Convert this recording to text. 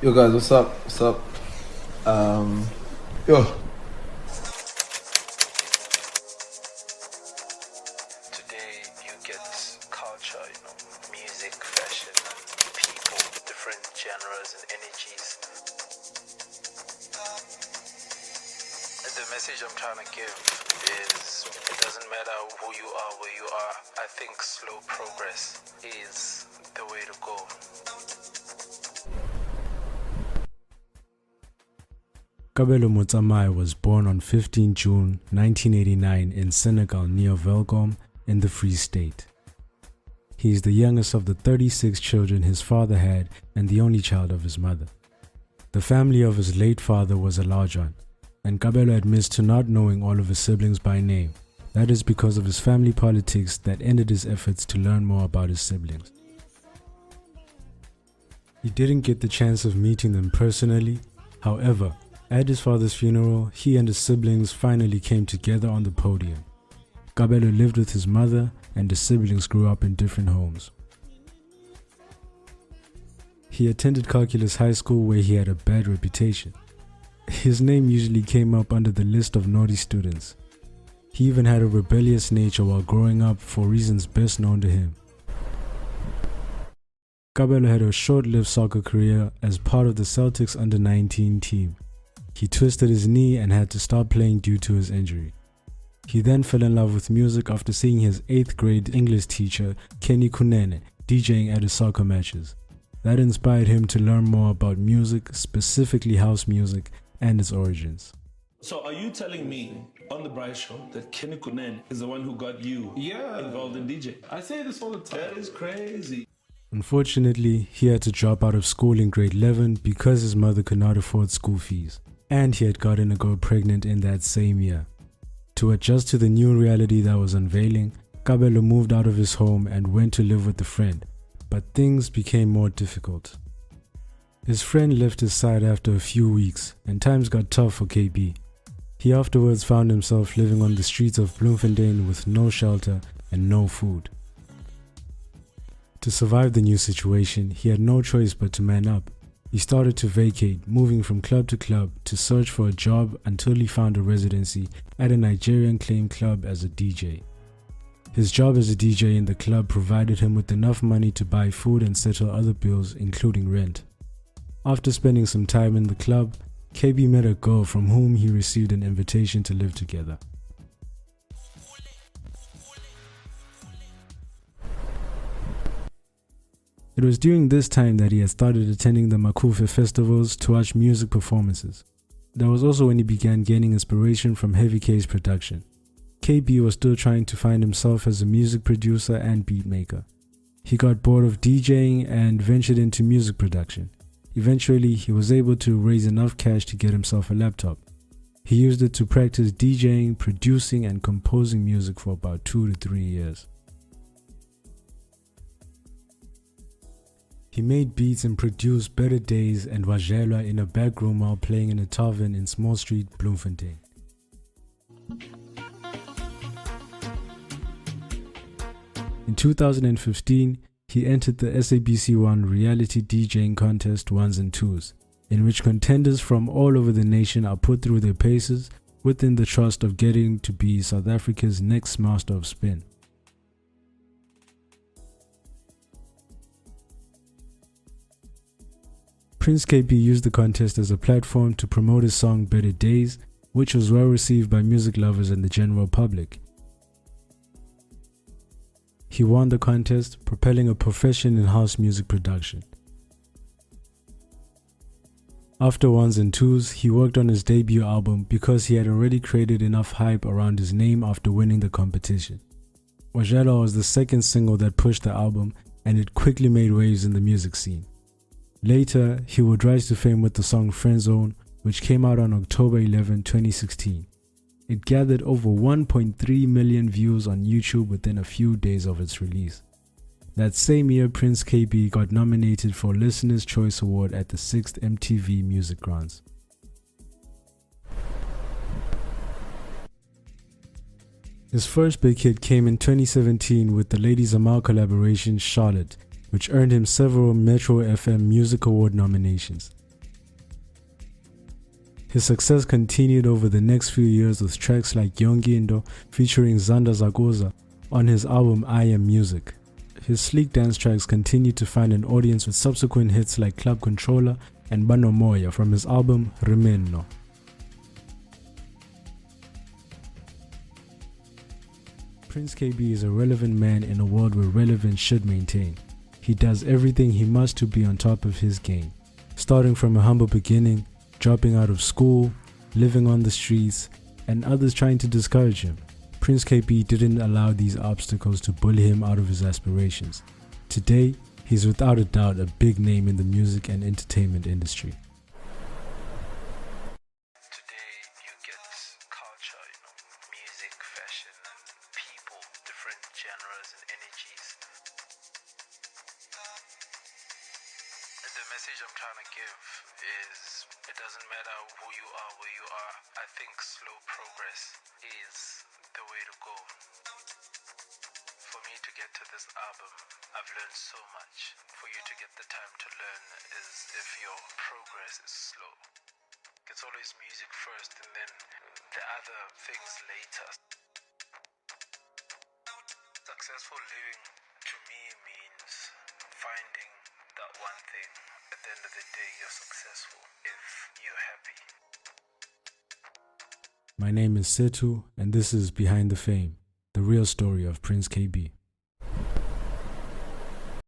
Yo guys, what's up? What's up? Yo. Today you get culture, music, fashion, people, different genres and energies. The message I'm trying to give is it doesn't matter who you are, where you are. I think slow progress is the way to go. Kabelo Motsamai was born on 15 June 1989 in Senegal near Velkom in the Free State. He is the youngest of the 36 children his father had and the only child of his mother. The family of his late father was a large one, and Kabelo admits to not knowing all of his siblings by name. That is because of his family politics that ended his efforts to learn more about his siblings. He didn't get the chance of meeting them personally. However, at his father's funeral, he and his siblings finally came together on the podium. Kabelo lived with his mother and his siblings grew up in different homes. He attended Calculus High School where he had a bad reputation. His name usually came up under the list of naughty students. He even had a rebellious nature while growing up for reasons best known to him. Kabelo had a short-lived soccer career as part of the Celtics under-19 team. He twisted his knee and had to stop playing due to his injury. He then fell in love with music after seeing his 8th grade English teacher, Kenny Kunene, DJing at his soccer matches. That inspired him to learn more about music, specifically house music, and its origins. So are you telling me on the Bryce Show that Kenny Kunene is the one who got you involved in DJ? I say this all the time. That is crazy. Unfortunately, he had to drop out of school in grade 11 because his mother could not afford school fees. And he had gotten a girl pregnant in that same year. To adjust to the new reality that was unveiling, Kabelo moved out of his home and went to live with a friend, but things became more difficult. His friend left his side after a few weeks, and times got tough for Kaybee. He afterwards found himself living on the streets of Bloemfontein with no shelter and no food. To survive the new situation, he had no choice but to man up. He started to vacate, moving from club to club to search for a job until he found a residency at a Nigerian claim club as a DJ. His job as a DJ in the club provided him with enough money to buy food and settle other bills, including rent. After spending some time in the club, Kaybee met a girl from whom he received an invitation to live together. It was during this time that he had started attending the Makufe festivals to watch music performances. That was also when he began gaining inspiration from Heavy K's production. Kaybee was still trying to find himself as a music producer and beat maker. He got bored of DJing and ventured into music production. Eventually, he was able to raise enough cash to get himself a laptop. He used it to practice DJing, producing, and composing music for about 2 to 3 years. He made beats and produced Better Days and Wajelwa in a back room while playing in a tavern in Small Street, Bloemfontein. In 2015, he entered the SABC1 reality DJing contest 1s and 2s, in which contenders from all over the nation are put through their paces within the trust of getting to be South Africa's next master of spin. Prince Kaybee used the contest as a platform to promote his song Better Days, which was well received by music lovers and the general public. He won the contest, propelling a profession in house music production. After 1s and 2s, he worked on his debut album because he had already created enough hype around his name after winning the competition. Wajelwa was the second single that pushed the album, and it quickly made waves in the music scene. Later, he would rise to fame with the song Friendzone, which came out on October 11, 2016. It gathered over 1.3 million views on YouTube within a few days of its release. That same year, Prince Kaybee got nominated for Listener's Choice Award at the 6th MTV Music Grants. His first big hit came in 2017 with the Lady Zamal collaboration Charlotte, which earned him several Metro FM Music Award nominations. His success continued over the next few years with tracks like Yongindo featuring Zanda Zagoza on his album I Am Music. His sleek dance tracks continued to find an audience with subsequent hits like Club Controller and Bano Moya from his album Rimeno. Prince Kaybee is a relevant man in a world where relevance should maintain. He does everything he must to be on top of his game. Starting from a humble beginning, dropping out of school, living on the streets, and others trying to discourage him, Prince Kaybee didn't allow these obstacles to bully him out of his aspirations. Today, he's without a doubt a big name in the music and entertainment industry. Today you get culture, music, fashion, and people, different genres and energies. The message I'm trying to give is it doesn't matter who you are, where you are. I think slow progress is the way to go. For me to get to this album, I've learned so much. For you to get the time to learn is if your progress is slow. It's always music first and then the other things later. Successful living to me means finding that one thing. At the end of the day, you're successful if you're happy. My name is Setu, and this is Behind the Fame, the real story of Prince Kaybee.